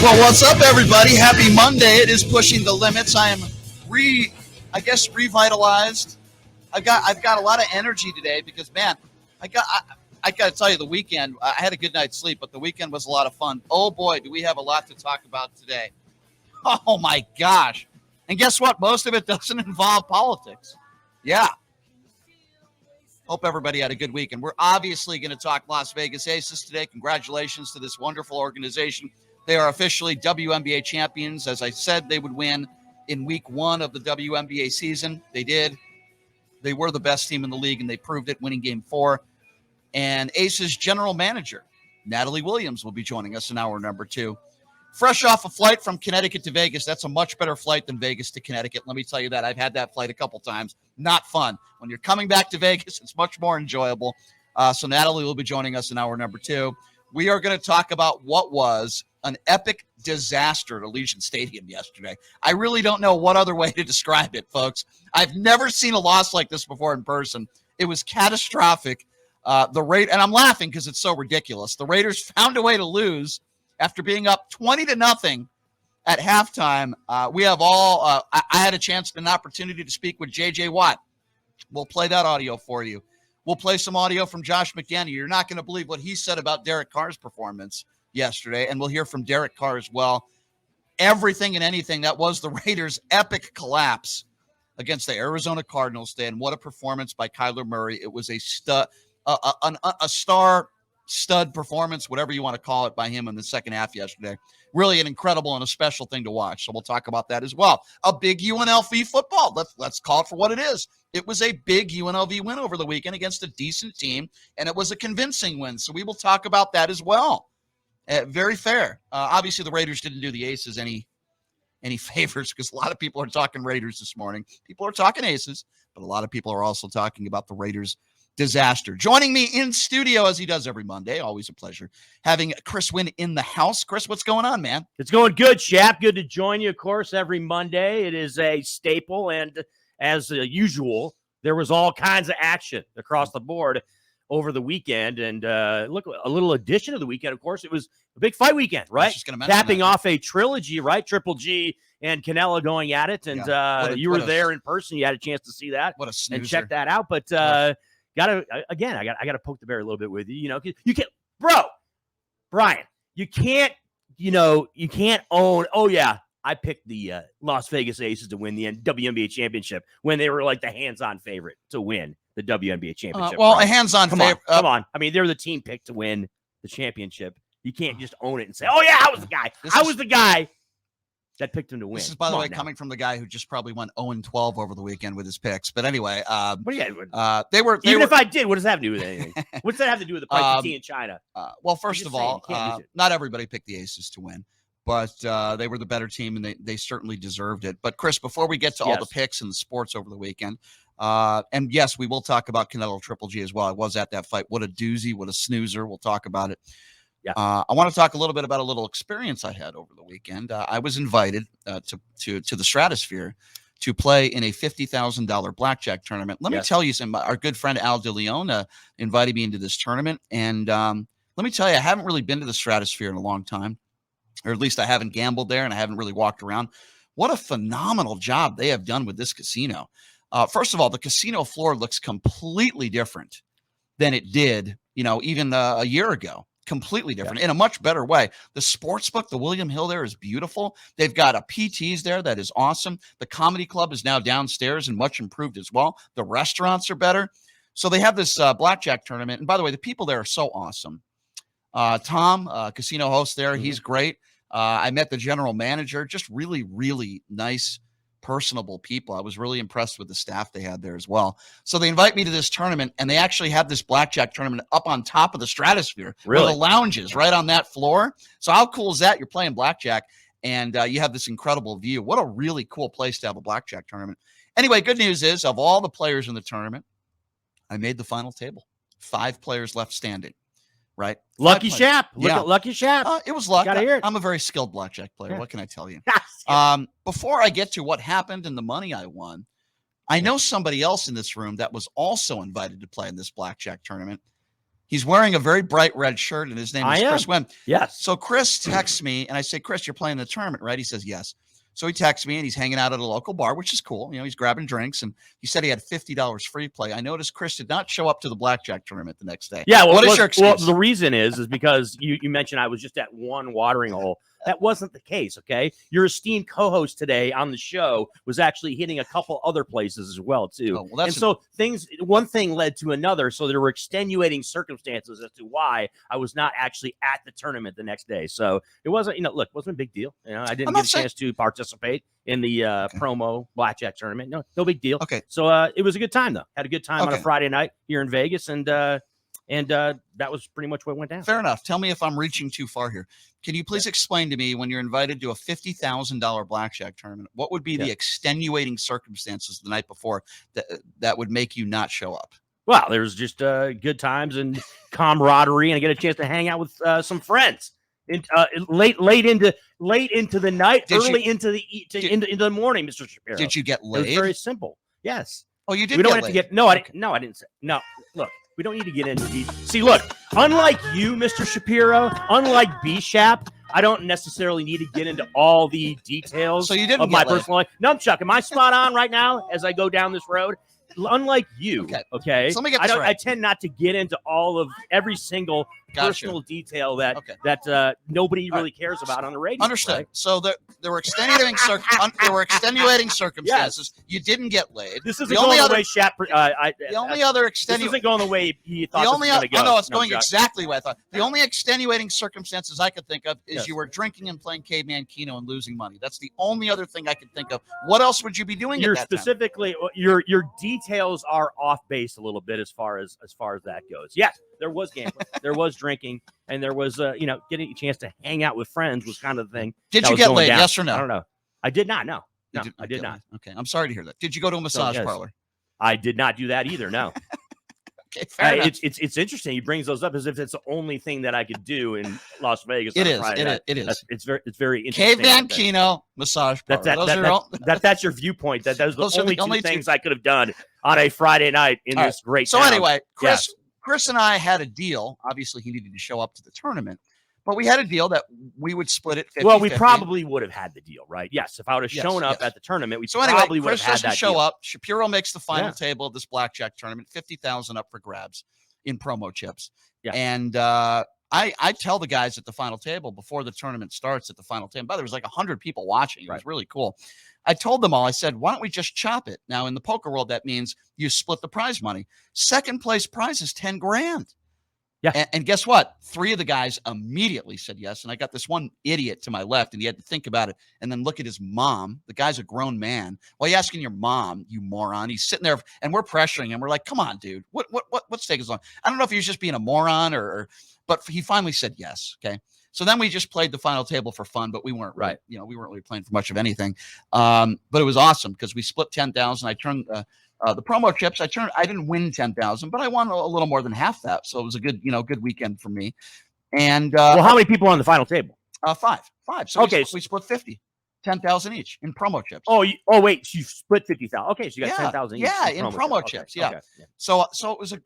Well, what's up, everybody? Happy Monday. It is Pushing the Limits. I am revitalized. I've got a lot of energy today because, man, I got to tell you, the weekend, I had a good night's sleep, but the weekend was a lot of fun. Oh, boy, do we have a lot to talk about today. Oh, my gosh. And guess what? Most of it doesn't involve politics. Yeah. Hope everybody had a good weekend. We're obviously going to talk Las Vegas Aces today. Congratulations to this wonderful organization. They are officially WNBA champions. As I said, they would win in week 1 of the WNBA season. They did. They were the best team in the league, and they proved it, winning game 4. And Aces general manager, Natalie Williams, will be joining us in hour number 2. Fresh off a flight from Connecticut to Vegas. That's a much better flight than Vegas to Connecticut. Let me tell you that. I've had that flight a couple times. Not fun. When you're coming back to Vegas, it's much more enjoyable. So Natalie will be joining us in hour number 2. We are going to talk about what was an epic disaster at Allegiant Stadium yesterday. I really don't know what other way to describe it, folks. I've never seen a loss like this before in person. It was catastrophic. And I'm laughing because it's so ridiculous. The Raiders found a way to lose after being up 20-0 at halftime. I had a chance and an opportunity to speak with J.J. Watt. We'll play that audio for you. We'll play some audio from Josh McDaniel. You're not going to believe what he said about Derek Carr's performance yesterday, and we'll hear from Derek Carr as well. Everything and anything that was the Raiders' epic collapse against the Arizona Cardinals today, and what a performance by Kyler Murray. It was a star stud performance, whatever you want to call it, by him in the second half yesterday. Really an incredible and a special thing to watch. So we'll talk about that as well. A big UNLV football. Let's call it for what it is. It was a big UNLV win over the weekend against a decent team, and it was a convincing win. So we will talk about that as well. Very fair. Obviously, the Raiders didn't do the Aces any favors because a lot of people are talking Raiders this morning. People are talking Aces, but a lot of people are also talking about the Raiders disaster. Joining me in studio, as he does every Monday, always a pleasure, having Chris Wynn in the house. Chris, what's going on, man? It's going good, Shap. Good to join you, of course, every Monday. It is a staple, and as usual, there was all kinds of action across the board over the weekend. And look, a little addition of the weekend, of course, it was a big fight weekend, right? Capping off a trilogy, right? Triple G and Canelo going at it. And you were there in person. You had a chance to see that. What a snoozer. And check that out. But I gotta poke the bear a little bit with you. You know, you can't, Brian, you can't own, oh yeah, I picked the Las Vegas Aces to win the WNBA championship when they were like the hands-on favorite to win the WNBA championship. A hands-on favorite. Come on. I mean, they're the team picked to win the championship. You can't just own it and say, oh yeah, I was the guy. I was the guy that picked him to win. This is, by the way, coming from the guy who just probably went 0-12 over the weekend with his picks. But anyway, if I did, what does that have to do with anything? What's that have to do with the price of tea in China? Well, first of all, not everybody picked the Aces to win, but they were the better team, and they certainly deserved it. But Chris, before we get to all the picks and the sports over the weekend, and yes, we will talk about Canelo Triple G as well. I was at that fight. What a doozy, what a snoozer. We'll talk about it. Yeah. I want to talk a little bit about a little experience I had over the weekend. I was invited to the Stratosphere to play in a $50,000 blackjack tournament. Let me tell you something. Our good friend Al DeLeon invited me into this tournament, and let me tell you, I haven't really been to the Stratosphere in a long time, or at least I haven't gambled there, and I haven't really walked around. What a phenomenal job they have done with this casino. First of all, the casino floor looks completely different than it did, even a year ago. Completely different in a much better way. The sports book, the William Hill there, is beautiful. They've got a PT's there that is awesome. The comedy club is now downstairs and much improved as well. The restaurants are better. So they have this blackjack tournament. And by the way, the people there are so awesome. Tom, casino host there, he's great. I met the general manager, just really, really nice, personable people. I was really impressed with the staff they had there as well. So they invite me to this tournament, and they actually have this blackjack tournament up on top of the Stratosphere. Really? Where the lounge is right on that floor. So how cool is that? You're playing blackjack, and you have this incredible view. What a really cool place to have a blackjack tournament. Anyway, good news is, of all the players in the tournament, I made the final table. 5 players left standing. Right. Lucky Shap. Look at Lucky Shap. It was luck. Gotta hear it. I'm a very skilled blackjack player. What can I tell you? Before I get to what happened and the money I won, I know somebody else in this room that was also invited to play in this blackjack tournament. He's wearing a very bright red shirt, and his name is Chris Wynn. Yes. So Chris texts me, and I say, Chris, you're playing the tournament, right? He says, yes. So he texts me, and he's hanging out at a local bar, which is cool. He's grabbing drinks, and he said he had $50 free play. I noticed Chris did not show up to the blackjack tournament the next day. Yeah. Well, what is your excuse? Well, the reason is because you mentioned I was just at one watering hole. That wasn't the case, okay? Your esteemed co-host today on the show was actually hitting a couple other places as well, too. Oh, well, so one thing led to another, so there were extenuating circumstances as to why I was not actually at the tournament the next day. So it wasn't, look, it wasn't a big deal. I didn't get a chance to participate in the promo blackjack tournament. No big deal. Okay. So it was a good time, though. Had a good time on a Friday night here in Vegas, and that was pretty much what went down. Fair enough. Tell me if I'm reaching too far here. Can you please explain to me, when you're invited to a $50,000 blackjack tournament, what would be the extenuating circumstances the night before that would make you not show up? Well, there's just good times and camaraderie, and I get a chance to hang out with some friends. Late into the night, into the morning, Mr. Shapiro. Did you get laid? It was very simple. Yes. Oh, you did. We don't have to get. No, I didn't say. No, look. We don't need to get into detail. See, look, unlike you, Mr. Shapiro, unlike B-Shap, I don't necessarily need to get into all the details of my personal life. Nunchuck, am I spot on right now as I go down this road? Unlike you, okay? So let me get this right. I tend not to get into all of every single personal detail that nobody really cares about on the radio. Understood. Right? So there were extenuating circumstances. You didn't get laid. This isn't going the way Shap. The only other extenuating. This isn't going the way you thought. I know it's going exactly the way I thought. The only extenuating circumstances I could think of is you were drinking and playing Caveman Keno and losing money. That's the only other thing I could think of. What else would you be doing? Your details are off base a little bit as far as that goes. Yes, there was gambling, there was drinking, and there was getting a chance to hang out with friends was kind of the thing. Did you get laid? Down. Yes or no? I don't know. I did not. No, I did not. Okay, I'm sorry to hear that. Did you go to a massage parlor? I did not do that either. No. Okay, fair enough. It's interesting. He brings those up as if it's the only thing that I could do in Las Vegas. It is. It's very interesting. Caveman Keno massage parlor. That's your viewpoint. Those are the only two things I could have done on a Friday night in this great town. So anyway, Chris and I had a deal. Obviously, he needed to show up to the tournament, but we had a deal that we would split it 50-50. Well, we probably would have had the deal, right? Yes, if I would have shown up at the tournament, probably would have had that Chris doesn't show up. Shapiro makes the final table of this blackjack tournament, $50,000 up for grabs in promo chips. Yeah. And I tell the guys at the final table before the tournament starts at the final table, by the way, there was like 100 people watching. It was really cool. I told them all, I said, why don't we just chop it? Now, in the poker world, that means you split the prize money. Second place prize is $10,000. Yeah. And guess what? 3 of the guys immediately said yes. And I got this one idiot to my left, and he had to think about it and then look at his mom. The guy's a grown man. Why are you asking your mom, you moron? He's sitting there, and we're pressuring him. We're like, come on, dude. What's taking so long? I don't know if he was just being a moron but he finally said yes. Okay. So then we just played the final table for fun, but we weren't we weren't really playing for much of anything. But it was awesome because we split 10,000. I turned the promo chips. I didn't win 10,000, but I won a little more than half that. So it was a good weekend for me. And how many people on the final table? 5. So we split 50. 10,000 each in promo chips. Wait, you split 50,000. Okay, so you got 10,000 each. Yeah, in promo chips. Yeah. Okay. So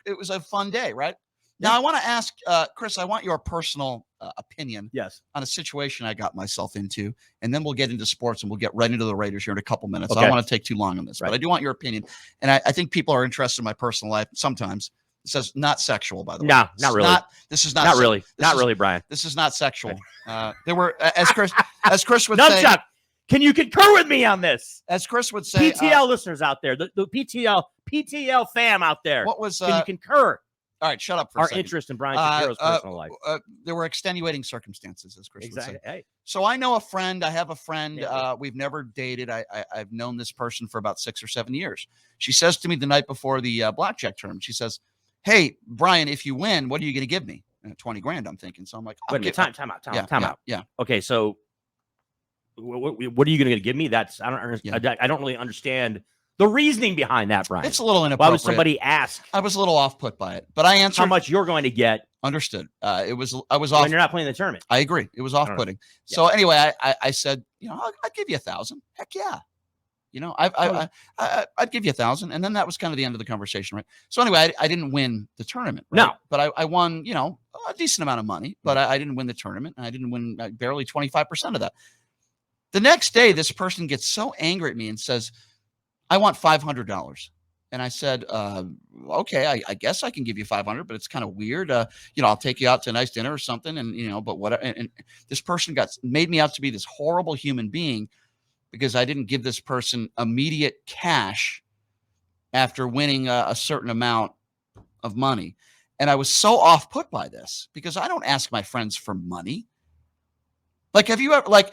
it was a fun day, right? Now I want to ask Chris. I want your personal opinion. Yes. On a situation I got myself into, and then we'll get into sports and we'll get right into the Raiders here in a couple minutes. Okay. I don't want to take too long on this, but I do want your opinion, and I think people are interested in my personal life sometimes. It says not sexual, by the way. No, not really. This is not really. Not really, Brian. This is not sexual. There were as Chris would say. Chuck, can you concur with me on this? As Chris would say, PTL listeners out there, the PTL fam out there. Can you concur? All right, shut up for a second. Our interest in Brian Shapiro's personal life. There were extenuating circumstances, as Chris would say. Hey. So I know a friend. I have a friend. We've never dated. I've known this person for about 6 or 7 years. She says to me the night before the blackjack tournament, she says, "Hey, Brian, if you win, what are you going to give me?" 20 grand, I'm thinking. So I'm like, wait a minute, time out. Yeah. Okay, so what are you going to give me? I don't understand. I don't really understand the reasoning behind that, Brian. It's a little inappropriate. Why would somebody ask? I was a little off put by it, but I answered how much you're going to get. Understood. I was off. When you're not playing the tournament. I agree. It was off-putting. So anyway, I said, I'll give you 1,000. Heck yeah. You know, I'd give you 1,000. And then that was kind of the end of the conversation, right? So anyway, I didn't win the tournament, right? No. But I won, you know, a decent amount of money, but I didn't win the tournament. And I didn't win barely 25% of that. The next day, this person gets so angry at me and says, I want $500. And I said, okay, I guess I can give you 500, but it's kind of weird. You know, I'll take you out to a nice dinner or something. And, you know, but what, and this person made me out to be this horrible human being because I didn't give this person immediate cash after winning a certain amount of money. And I was so off put by this because I don't ask my friends for money. Like, have you ever, like,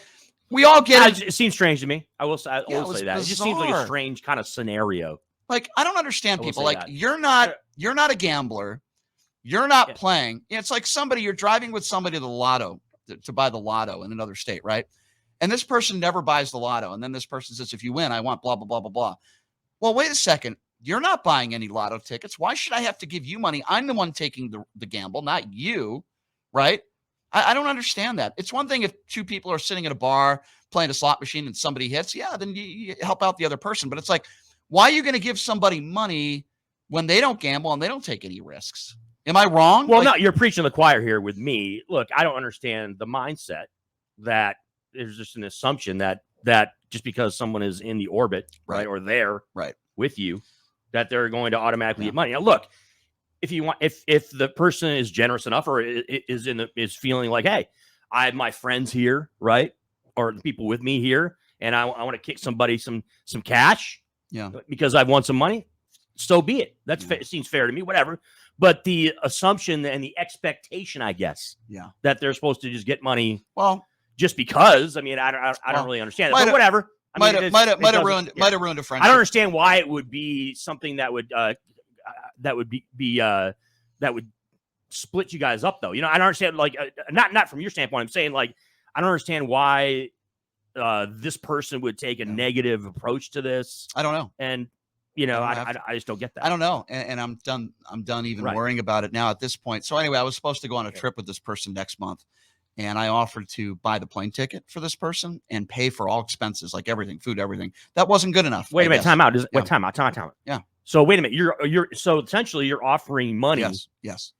we all get it. It seems strange to me. I will say that. Bizarre. It just seems like a strange kind of scenario. Like, I don't understand people. Like, you're not a gambler. You're not playing. It's like you're driving with somebody to the lotto to buy the lotto in another state, right? And this person never buys the lotto. And then this person says, if you win, I want blah, blah, blah, blah, blah. Well, wait a second. You're not buying any lotto tickets. Why should I have to give you money? I'm the one taking the gamble, not you, right? I don't understand that. It's one thing if two people are sitting at a bar playing a slot machine and somebody hits. Yeah, then you help out the other person. But it's like, why are you going to give somebody money when they don't gamble and they don't take any risks? Am I wrong? Well, no, you're preaching to the choir here with me. Look, I don't understand the mindset that there's just an assumption that just because someone is in the orbit, right, or there with you, that they're going to automatically get money. Now, look, if you want, if the person is generous enough or is feeling like, hey, I have my friends here, right, or the people with me here, and I want to kick somebody some cash, because I've won some money, so be it. It seems fair to me, whatever. But the assumption and the expectation, I guess, that they're supposed to just get money, just because. I mean, I don't really understand it, but whatever. Might have ruined a friendship. I don't understand why it would be something that would split you guys up, though. You know, I don't understand. Like, not from your standpoint. I'm saying, like, I don't understand why this person would take a negative approach to this. I don't know, and you know, I just don't get that. I don't know, and I'm done even worrying about it now at this point. So anyway, I was supposed to go on a trip with this person next month. And I offered to buy the plane ticket for this person and pay for all expenses, like everything, food, everything. That wasn't good enough. Wait a minute, time out. Time out. Yeah. So wait a minute. You're so essentially you're offering money. Yes.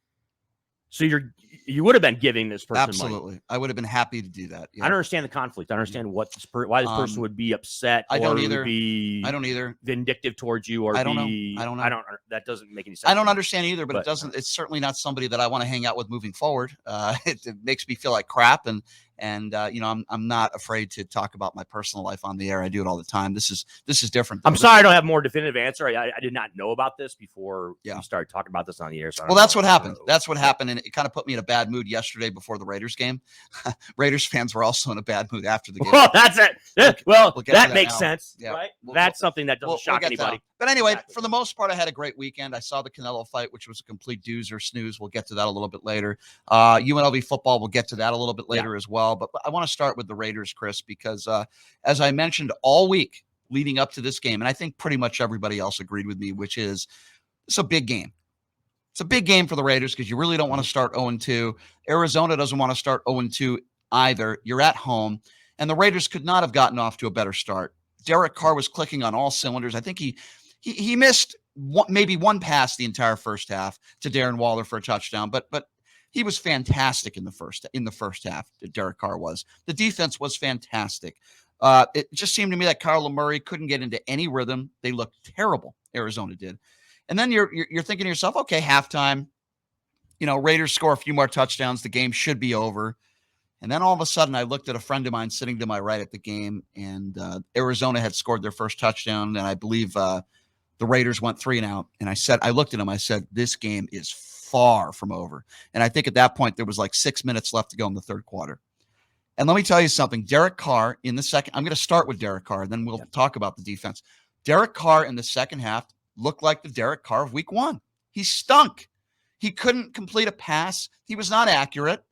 So you would have been giving this person absolutely money. I would have been happy to do that. I don't understand the conflict. I don't understand why this person would be upset. I don't either. I don't either. Vindictive towards you, or I don't know. That doesn't make any sense. I don't understand either. But it doesn't. It's certainly not somebody that I want to hang out with moving forward. It makes me feel like crap, and you know, I'm not afraid to talk about my personal life on the air. I do it all the time. This is different. I'm sorry I don't have a more definitive answer. I did not know about this before we started talking about this on the air. So that's what happened. That's what happened, and it kind of put me in a bad mood yesterday before the Raiders game. Raiders fans were also in a bad mood after the game. Well, that's it. Well, that makes sense, right? That's something that doesn't shock anybody. But anyway, for the most part, I had a great weekend. I saw the Canelo fight, which was a complete doozer snooze. We'll get to that a little bit later. UNLV football, we'll get to that a little bit later as well. But I want to start with the Raiders, Chris, because as I mentioned all week leading up to this game, and I think pretty much everybody else agreed with me, which is it's a big game. It's a big game for the Raiders because you really don't want to start 0-2. Arizona doesn't want to start 0-2 either. You're at home, and the Raiders could not have gotten off to a better start. Derek Carr was clicking on all cylinders. I think he missed maybe one pass the entire first half to Darren Waller for a touchdown, but he was fantastic in the first half. Derek Carr was. The defense was fantastic. It just seemed to me that Kyler Murray couldn't get into any rhythm. They looked terrible. Arizona did. And then you're thinking to yourself, okay, halftime, you know, Raiders score a few more touchdowns. The game should be over. And then all of a sudden I looked at a friend of mine sitting to my right at the game, and Arizona had scored their first touchdown. And I believe the Raiders went 3-and-out. And I looked at him, I said, this game is far from over. And I think at that point there was like 6 minutes left to go in the third quarter. And let me tell you something, Derek Carr in the second, I'm going to start with Derek Carr, then we'll talk about the defense. Derek Carr in the second half looked like the Derek Carr of week 1. He stunk. He couldn't complete a pass. He was not accurate.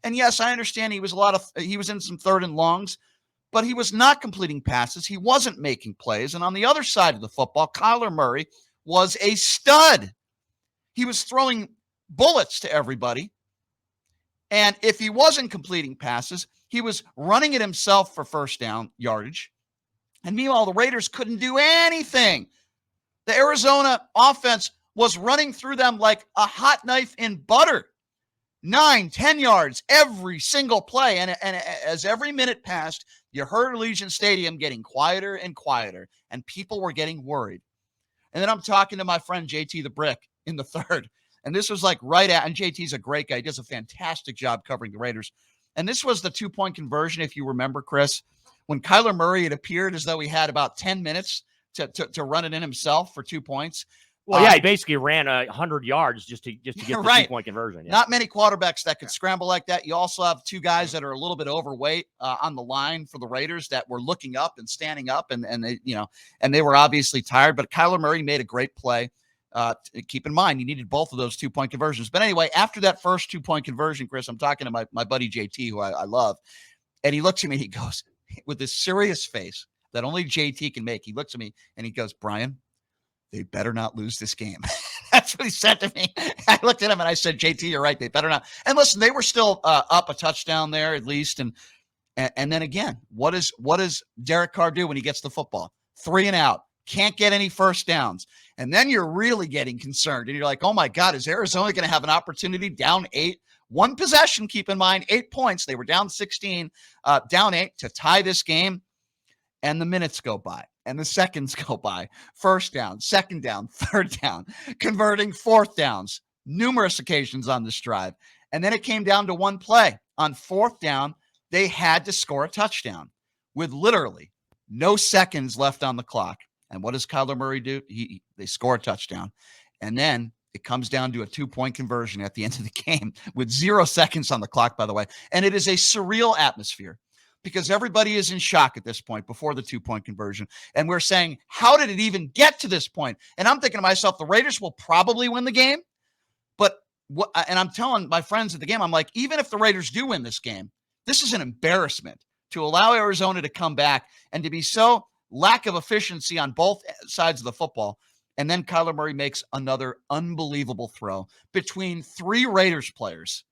And yes, I understand he was in some third and longs, but he was not completing passes. He wasn't making plays. And on the other side of the football, Kyler Murray was a stud. He was throwing bullets to everybody. And if he wasn't completing passes, he was running it himself for first down yardage. And meanwhile, the Raiders couldn't do anything. The Arizona offense was running through them like a hot knife in butter. 9, 10 yards every single play. And as every minute passed, you heard Allegiant Stadium getting quieter and quieter, and people were getting worried. And then I'm talking to my friend JT the Brick in the third. And this was like right at, and JT's a great guy. He does a fantastic job covering the Raiders. And this was the 2-point conversion, if you remember, Chris, when Kyler Murray, it appeared as though he had about 10 minutes to run it in himself for 2 points. Well, yeah, he basically ran 100 yards just to get the right. 2-point conversion. Yeah. Not many quarterbacks that could scramble like that. You also have two guys that are a little bit overweight on the line for the Raiders that were looking up and standing up, and they, and they were obviously tired. But Kyler Murray made a great play. Keep in mind, you needed both of those 2-point conversions. But anyway, after that first 2-point conversion, Chris, I'm talking to my buddy JT, who I love, and he looks at me and he goes, with this serious face that only JT can make, he looks at me and he goes, Brian, they better not lose this game. That's what he said to me. I looked at him and I said, JT, you're right. They better not. And listen, they were still up a touchdown there at least. And then again, what does Derek Carr do when he gets the football? 3 and out. Can't get any first downs. And then you're really getting concerned. And you're like, oh my God, is Arizona going to have an opportunity down 8? One possession, keep in mind, 8 points. They were down 16, down 8 to tie this game. And the minutes go by and the seconds go by. First down, second down, third down, converting fourth downs, numerous occasions on this drive. And then it came down to one play. On fourth down, they had to score a touchdown with literally no seconds left on the clock. And what does Kyler Murray do? They score a touchdown. And then it comes down to a 2-point conversion at the end of the game with 0 seconds on the clock, by the way. And it is a surreal atmosphere, because everybody is in shock at this point before the 2-point conversion. And we're saying, how did it even get to this point? And I'm thinking to myself, the Raiders will probably win the game. But and I'm telling my friends at the game, I'm like, even if the Raiders do win this game, this is an embarrassment to allow Arizona to come back and to be so lack of efficiency on both sides of the football. And then Kyler Murray makes another unbelievable throw between 3 Raiders players.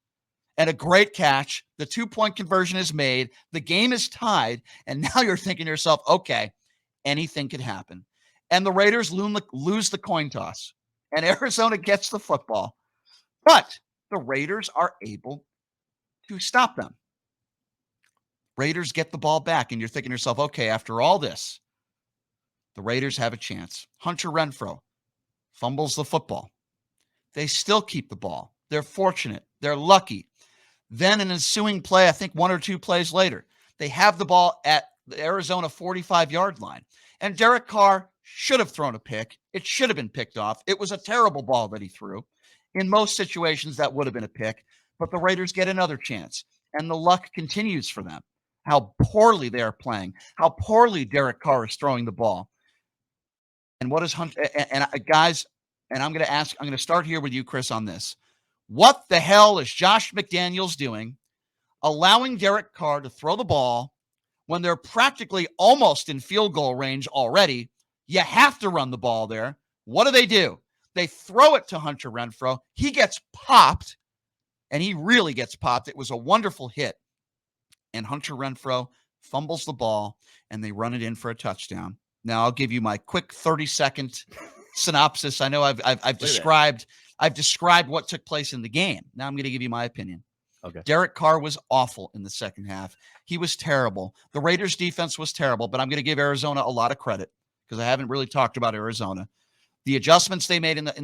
And a great catch. The 2-point conversion is made. The game is tied. And now you're thinking to yourself, okay, anything could happen. And the Raiders lose the coin toss. And Arizona gets the football. But the Raiders are able to stop them. Raiders get the ball back. And you're thinking to yourself, okay, after all this, the Raiders have a chance. Hunter Renfrow fumbles the football. They still keep the ball. They're fortunate. They're lucky. Then an ensuing play, I think 1 or 2 plays later, they have the ball at the Arizona 45-yard line. And Derek Carr should have thrown a pick. It should have been picked off. It was a terrible ball that he threw. In most situations, that would have been a pick. But the Raiders get another chance. And the luck continues for them. How poorly they are playing. How poorly Derek Carr is throwing the ball. And what is Hunter? And guys, and I'm going to start here with you, Chris, on this. What the hell is Josh McDaniels doing, allowing Derek Carr to throw the ball when they're practically almost in field goal range already? You have to run the ball there. What do? They throw it to Hunter Renfrow. He gets popped, and he really gets popped. It was a wonderful hit. And Hunter Renfrow fumbles the ball, and they run it in for a touchdown. Now, I'll give you my quick 30-second synopsis. I know I've described what took place in the game. Now I'm going to give you my opinion. Okay. Derek Carr was awful in the second half. He was terrible. The Raiders defense was terrible, but I'm going to give Arizona a lot of credit because I haven't really talked about Arizona. The adjustments they made at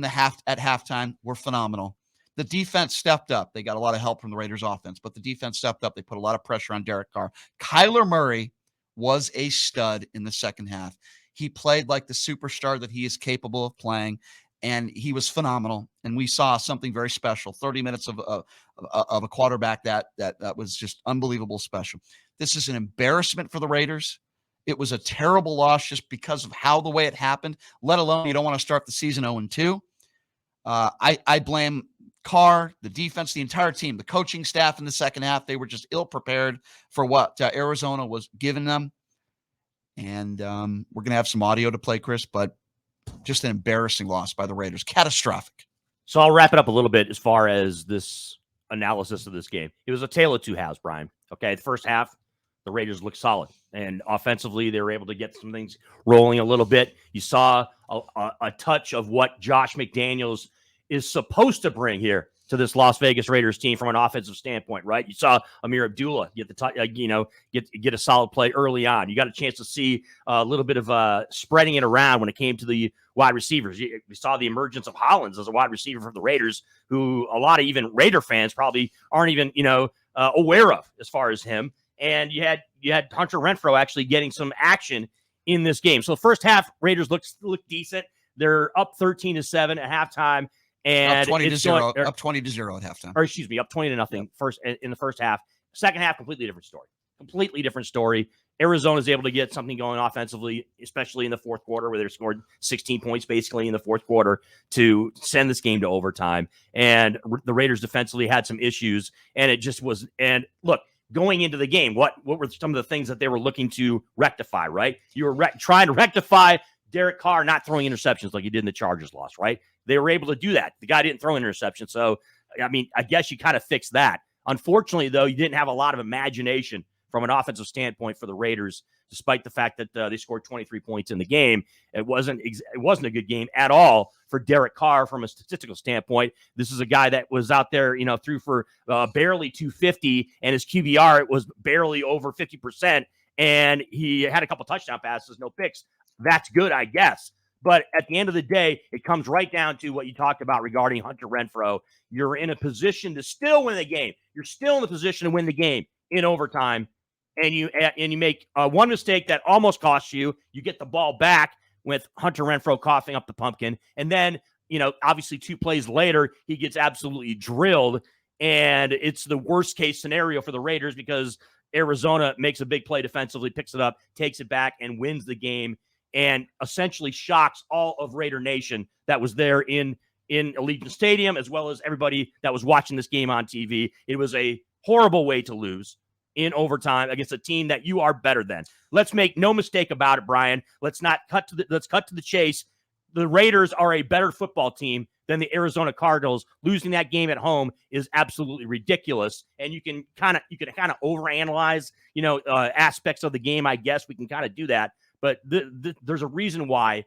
halftime were phenomenal. The defense stepped up. They got a lot of help from the Raiders offense, but the defense stepped up. They put a lot of pressure on Derek Carr. Kyler Murray was a stud in the second half. He played like the superstar that he is capable of playing, and he was phenomenal. And we saw something very special. 30 minutes of a quarterback that was just unbelievable special. This is an embarrassment for the Raiders. It was a terrible loss just because of the way it happened, let alone you don't want to start the season 0-2. I blame Carr, the defense, the entire team, the coaching staff in the second half. They were just ill-prepared for what Arizona was giving them. And we're going to have some audio to play, Chris, but just an embarrassing loss by the Raiders. Catastrophic. So I'll wrap it up a little bit as far as this analysis of this game. It was a tale of two halves, Brian. Okay, the first half, the Raiders looked solid. And offensively, they were able to get some things rolling a little bit. You saw a touch of what Josh McDaniels is supposed to bring here to this Las Vegas Raiders team from an offensive standpoint, right? You saw Amir Abdullah get get a solid play early on. You got a chance to see a little bit of spreading it around when it came to the wide receivers. We saw the emergence of Hollins as a wide receiver for the Raiders, who a lot of even Raider fans probably aren't even aware of as far as him. And you had Hunter Renfrow actually getting some action in this game. So the first half, Raiders look decent. They're up 13-7 at halftime. And up 20-0 at halftime. Or excuse me, up 20-0 first in the first half. Second half, completely different story. Completely different story. Arizona's able to get something going offensively, especially in the fourth quarter, where they scored 16 points basically in the fourth quarter to send this game to overtime. And the Raiders defensively had some issues, and it just was. And look, going into the game, what were some of the things that they were looking to rectify? Right, you were trying to rectify Derek Carr not throwing interceptions like he did in the Chargers loss, right? They were able to do that. The guy didn't throw an interception. So, I mean, I guess you kind of fixed that. Unfortunately, though, you didn't have a lot of imagination from an offensive standpoint for the Raiders, despite the fact that they scored 23 points in the game. It wasn't a good game at all for Derek Carr from a statistical standpoint. This is a guy that was out there, threw for barely 250, and his QBR was barely over 50%, and he had a couple touchdown passes, no picks. That's good, I guess. But at the end of the day, it comes right down to what you talked about regarding Hunter Renfrow. You're in a position to still win the game. You're still in the position to win the game in overtime, and you make one mistake that almost costs you. You get the ball back with Hunter Renfrow coughing up the pumpkin, and then obviously 2 plays later, he gets absolutely drilled, and it's the worst case scenario for the Raiders because Arizona makes a big play defensively, picks it up, takes it back, and wins the game, and essentially shocks all of Raider Nation that was there in Allegiant Stadium, as well as everybody that was watching this game on TV. It was a horrible way to lose in overtime against a team that you are better than. Let's make no mistake about it, Brian. Let's cut to the chase. The Raiders are a better football team than the Arizona Cardinals. Losing that game at home is absolutely ridiculous. And you can kind of overanalyze, aspects of the game. I guess we can kind of do that. But there's a reason why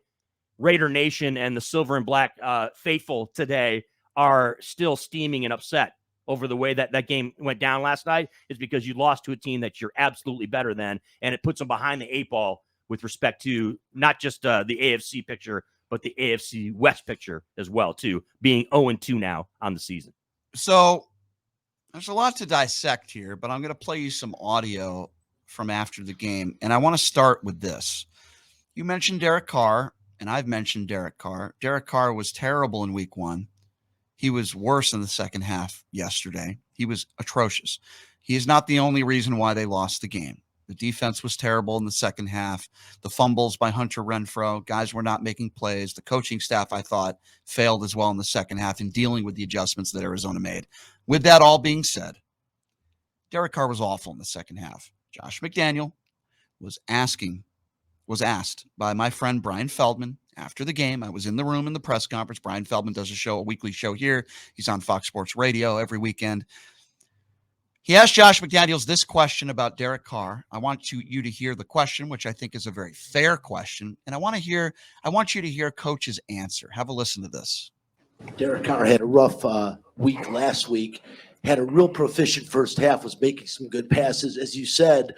Raider Nation and the silver and black faithful today are still steaming and upset over the way that game went down last night, is because you lost to a team that you're absolutely better than, and it puts them behind the 8 ball with respect to not just the AFC picture, but the AFC West picture as well, too, being 0-2 now on the season. So there's a lot to dissect here, but I'm going to play you some audio from after the game, and I want to start with this. You mentioned Derek Carr, and I've mentioned Derek Carr. Derek Carr was terrible in week 1. He was worse in the second half yesterday. He was atrocious. He is not the only reason why they lost the game. The defense was terrible in the second half. The fumbles by Hunter Renfrow, guys were not making plays. The coaching staff, I thought, failed as well in the second half in dealing with the adjustments that Arizona made. With that all being said, Derek Carr was awful in the second half. Josh McDaniel was asked by my friend Brian Feldman after the game. I was in the room in the press conference. Brian Feldman does a weekly show here. He's on Fox Sports Radio every weekend. He asked Josh McDaniels this question about Derek Carr. I want you to hear the question, which I think is a very fair question, and I want you to hear Coach's answer. Have a listen to this. Derek Carr had a rough week last week. Had a real proficient first half. Was making some good passes, as you said,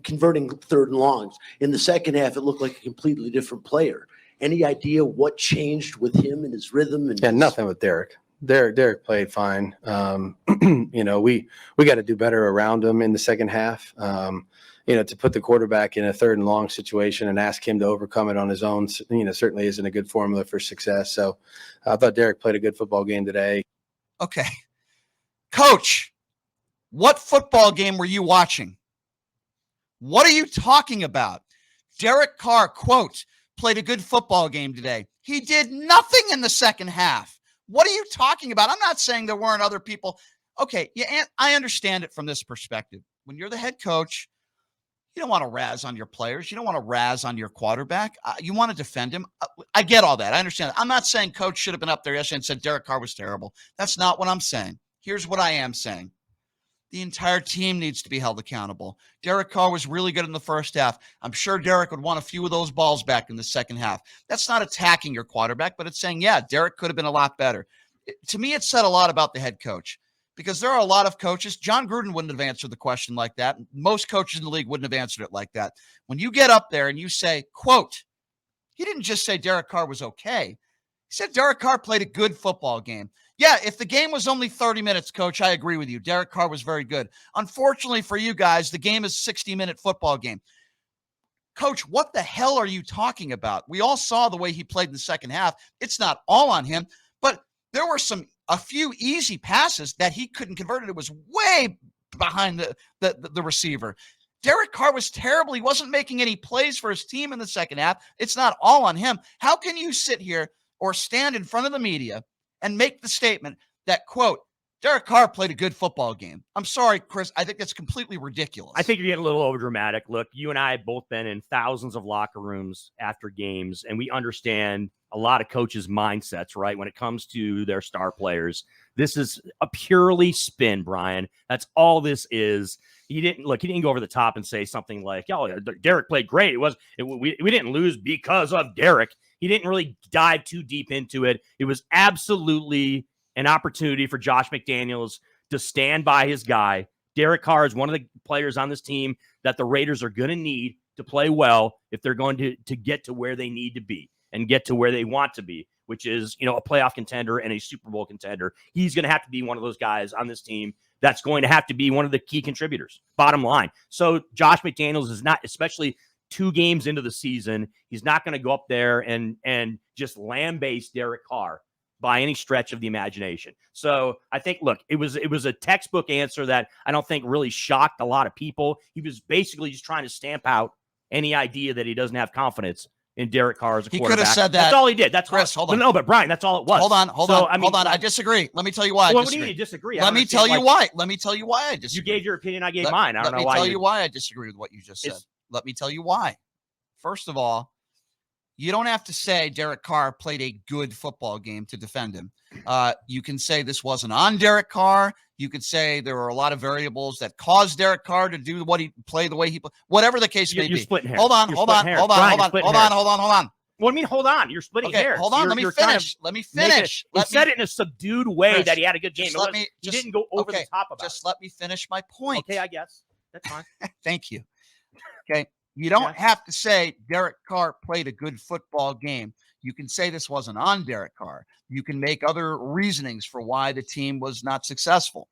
converting 3rd and longs. In the second half, it looked like a completely different player. Any idea what changed with him and his rhythm? Nothing with Derek. Derek played fine. We got to do better around him in the second half. To put the quarterback in a 3rd and long situation and ask him to overcome it on his own, certainly isn't a good formula for success. So I thought Derek played a good football game today. Okay. Coach, what football game were you watching? What are you talking about? Derek Carr, quote, played a good football game today. He did nothing in the second half. What are you talking about? I'm not saying there weren't other people. Okay, yeah, I understand it from this perspective. When you're the head coach, you don't want to razz on your players. You don't want to razz on your quarterback. You want to defend him. I get all that. I understand that. I'm not saying Coach should have been up there yesterday and said Derek Carr was terrible. That's not what I'm saying. Here's what I am saying. The entire team needs to be held accountable. Derek Carr was really good in the first half. I'm sure Derek would want a few of those balls back in the second half. That's not attacking your quarterback, but it's saying, yeah, Derek could have been a lot better. To me, it said a lot about the head coach, because there are a lot of coaches. John Gruden wouldn't have answered the question like that. Most coaches in the league wouldn't have answered it like that. When you get up there and you say, quote, he didn't just say Derek Carr was okay. He said Derek Carr played a good football game. Yeah, if the game was only 30 minutes, Coach, I agree with you. Derek Carr was very good. Unfortunately for you guys, the game is a 60-minute football game. Coach, what the hell are you talking about? We all saw the way he played in the second half. It's not all on him, but there were a few easy passes that he couldn't convert. It was way behind the receiver. Derek Carr was terrible. He wasn't making any plays for his team in the second half. It's not all on him. How can you sit here or stand in front of the media and make the statement that, quote, Derek Carr played a good football game? I'm sorry, Chris. I think that's completely ridiculous. I think you're getting a little overdramatic. Look, you and I have both been in thousands of locker rooms after games, and we understand a lot of coaches' mindsets, right, when it comes to their star players. This is a purely spin, Brian. That's all this is. He didn't go over the top and say something like, "Oh, Derek played great. We didn't lose because of Derek." He didn't really dive too deep into it. It was absolutely an opportunity for Josh McDaniels to stand by his guy. Derek Carr is one of the players on this team that the Raiders are going to need to play well if they're going to get to where they need to be and get to where they want to be, which is, a playoff contender and a Super Bowl contender. He's going to have to be one of those guys on this team that's going to have to be one of the key contributors, bottom line. So Josh McDaniels is not, especially 2 games into the season, he's not going to go up there and just lambaste Derek Carr by any stretch of the imagination. So I think, look, it was a textbook answer that I don't think really shocked a lot of people. He was basically just trying to stamp out any idea that he doesn't have confidence in Derek Carr as a quarterback. He could have said that. That's all he did. That's Chris, hold on. No, but Brian, that's all it was. Hold on. I disagree. Let me tell you why I disagree. What do you mean you disagree? Let me tell you why. Let me tell you why I disagree. You gave your opinion. I gave mine. I don't know why. Let me tell you why I disagree with what you just said. Let me tell you why. First of all, you don't have to say Derek Carr played a good football game to defend him. You can say this wasn't on Derek Carr. You could say there were a lot of variables that caused Derek Carr to do play the way he played. Whatever the case may be. You're splitting hairs. Hold on. Hold on. What do you mean, hold on? You're splitting hairs. Hold on. Let me finish. He said it in a subdued way, Chris, that he had a good game. He didn't go over the top about it. Just let me finish my point. Okay, I guess. That's fine. Thank you. Okay. You don't have to say Derek Carr played a good football game. You can say this wasn't on Derek Carr. You can make other reasonings for why the team was not successful.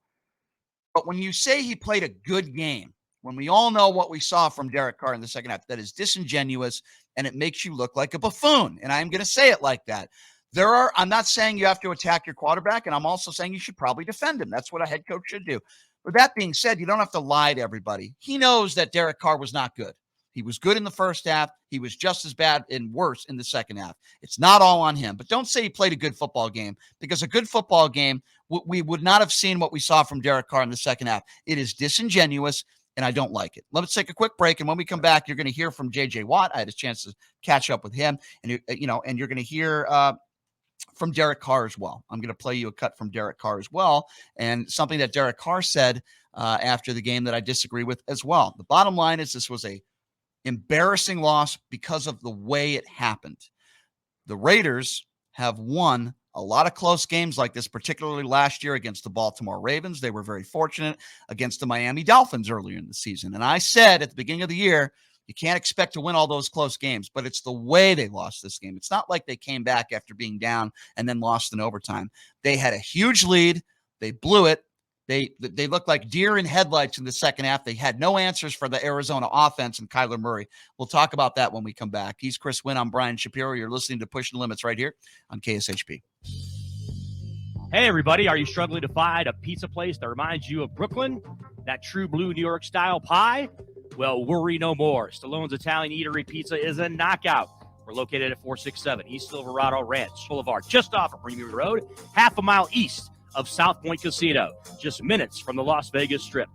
But when you say he played a good game, when we all know what we saw from Derek Carr in the second half, that is disingenuous and it makes you look like a buffoon. And I'm going to say it like that. I'm not saying you have to attack your quarterback, and I'm also saying you should probably defend him. That's what a head coach should do. But that being said, you don't have to lie to everybody. He knows that Derek Carr was not good. He was good in the first half. He was just as bad and worse in the second half. It's not all on him. But don't say he played a good football game, because a good football game, we would not have seen what we saw from Derek Carr in the second half. It is disingenuous, and I don't like it. Let's take a quick break, and when we come back, you're going to hear from J.J. Watt. I had a chance to catch up with him, and you're going to hear from Derek Carr as well. I'm going to play you a cut from Derek Carr as well, and something that Derek Carr said after the game that I disagree with as well. The bottom line is this was a embarrassing loss because of the way it happened. The Raiders have won a lot of close games like this, particularly last year against the Baltimore Ravens. They were very fortunate against the Miami Dolphins earlier in the season. And I said at the beginning of the year, you can't expect to win all those close games, but it's the way they lost this game. It's not like they came back after being down and then lost in overtime. They had a huge lead. They blew it. They looked like deer in headlights in the second half. They had no answers for the Arizona offense and Kyler Murray. We'll talk about that when we come back. He's Chris Wynn. I'm Brian Shapiro. You're listening to Pushing the Limits right here on KSHP. Hey, everybody. Are you struggling to find a pizza place that reminds you of Brooklyn? That true blue New York style pie? Well, worry no more. Stallone's Italian Eatery Pizza is a knockout. We're located at 467 East Silverado Ranch Boulevard, just off of Premium Road, half a mile east of South Point Casino, just minutes from the Las Vegas Strip.